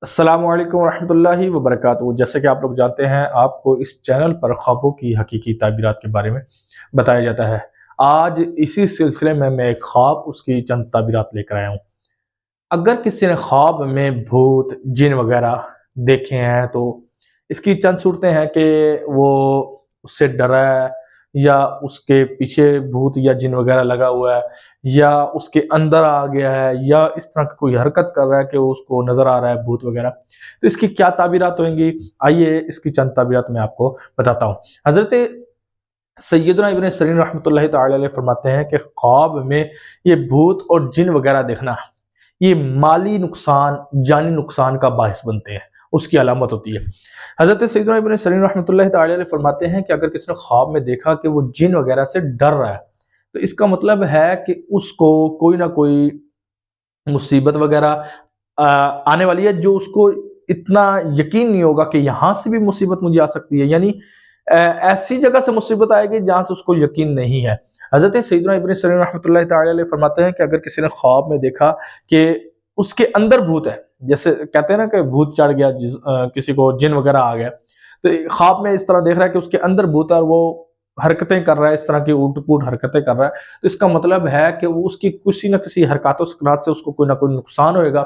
السلام علیکم ورحمۃ اللہ وبرکاتہ۔ جیسے کہ آپ لوگ جانتے ہیں، آپ کو اس چینل پر خوابوں کی حقیقی تعبیرات کے بارے میں بتایا جاتا ہے۔ آج اسی سلسلے میں ایک خواب اس کی چند تعبیرات لے کر آیا ہوں۔ اگر کسی نے خواب میں بھوت جن وغیرہ دیکھے ہیں تو اس کی چند صورتیں ہیں کہ وہ اس سے ڈرا ہے، یا اس کے پیچھے بھوت یا جن وغیرہ لگا ہوا ہے، یا اس کے اندر آ گیا ہے، یا اس طرح کی کوئی حرکت کر رہا ہے کہ اس کو نظر آ رہا ہے بھوت وغیرہ۔ تو اس کی کیا تعبیرات ہوئیں گی؟ آئیے اس کی چند تعبیرات میں آپ کو بتاتا ہوں۔ حضرت سیدنا ابن سیرین رحمۃ اللہ تعالی علیہ فرماتے ہیں کہ خواب میں یہ بھوت اور جن وغیرہ دیکھنا یہ مالی نقصان، جانی نقصان کا باعث بنتے ہیں، اس کی علامت ہوتی ہے۔ حضرت سیدنا ابن سیرین رحمۃ اللہ تعالی علیہ فرماتے ہیں کہ اگر کسی نے خواب میں دیکھا کہ وہ جن وغیرہ سے ڈر رہا ہے تو اس کا مطلب ہے کہ اس کو کوئی نہ کوئی مصیبت وغیرہ آنے والی ہے، جو اس کو اتنا یقین نہیں ہوگا کہ یہاں سے بھی مصیبت مجھے آ سکتی ہے، یعنی ایسی جگہ سے مصیبت آئے گی جہاں سے اس کو یقین نہیں ہے۔ حضرت سیدنا ابن سیرین رحمۃ اللہ تعالی علیہ فرماتے ہیں کہ اگر کسی نے خواب میں دیکھا کہ اس کے اندر بھوت ہے، جیسے کہتے ہیں نا کہ بھوت چڑھ گیا، کسی کو جن وغیرہ آ گیا، تو خواب میں اس طرح دیکھ رہا ہے کہ اس کے اندر بھوت ہے اور وہ حرکتیں کر رہا ہے، اس طرح کی اوٹ پوٹ حرکتیں کر رہا ہے، تو اس کا مطلب ہے کہ وہ اس کی کسی نہ کسی حرکات و سکنات سے اس کو کوئی نہ کوئی نقصان ہوئے گا،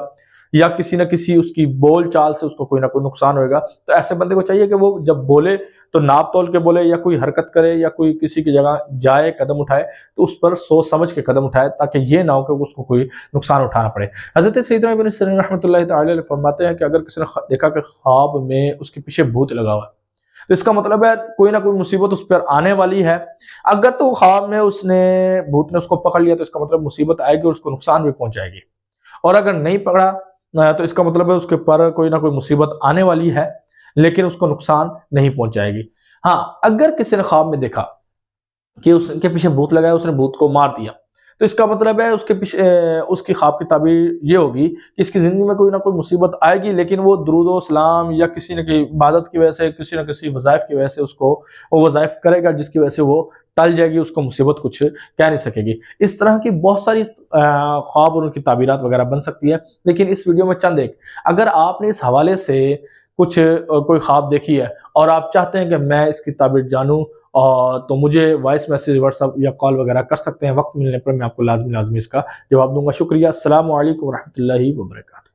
یا کسی نہ کسی اس کی بول چال سے اس کو کوئی نہ کوئی نقصان ہوئے گا۔ تو ایسے بندے کو چاہیے کہ وہ جب بولے تو ناپ تول کے بولے، یا کوئی حرکت کرے یا کوئی کسی کی جگہ جائے قدم اٹھائے تو اس پر سوچ سمجھ کے قدم اٹھائے، تاکہ یہ نہ ہو کہ اس کو کوئی نقصان اٹھانا پڑے۔ حضرت سیدنا ابن سیرین رحمۃ اللہ تعالی علیہ فرماتے ہیں کہ اگر کسی نے دیکھا کہ خواب میں اس کے پیچھے بھوت لگا ہوا ہے تو اس کا مطلب ہے کوئی نہ کوئی مصیبت اس پر آنے والی ہے۔ اگر تو خواب میں بھوت نے اس کو پکڑ لیا تو اس کا مطلب مصیبت آئے گی اور اس کو نقصان بھی پہنچائے گی، اور اگر نہیں پکڑا تو اس کا مطلب ہے اس کے پر کوئی نہ کوئی مصیبت آنے والی ہے لیکن اس کو نقصان نہیں پہنچائے گی۔ ہاں، اگر کسی نے خواب میں دیکھا کہ اس کے پیچھے بھوت لگا ہے، اس نے بھوت کو مار دیا، تو اس کا مطلب ہے اس کے پیچھے اس کی خواب کی تعبیر یہ ہوگی کہ اس کی زندگی میں کوئی نہ کوئی مصیبت آئے گی، لیکن وہ درود و سلام یا کسی نہ کسی عبادت کی وجہ سے، کسی نہ کسی وظائف کی وجہ سے اس کو وہ وظائف کرے گا، جس کی وجہ سے وہ ٹل جائے گی، اس کو مصیبت کچھ کہہ نہیں سکے گی۔ اس طرح کی بہت ساری خواب اور ان کی تعبیرات وغیرہ بن سکتی ہے، لیکن اس ویڈیو میں چند ایک اگر آپ نے اس حوالے سے کچھ کوئی خواب دیکھی ہے اور آپ چاہتے ہیں کہ میں اس کی تعبیر جانوں، تو مجھے وائس میسیج، واٹس ایپ یا کال وغیرہ کر سکتے ہیں۔ وقت ملنے پر میں آپ کو لازمی اس کا جواب دوں گا۔ شکریہ۔ السلام علیکم ورحمۃ اللہ وبرکاتہ۔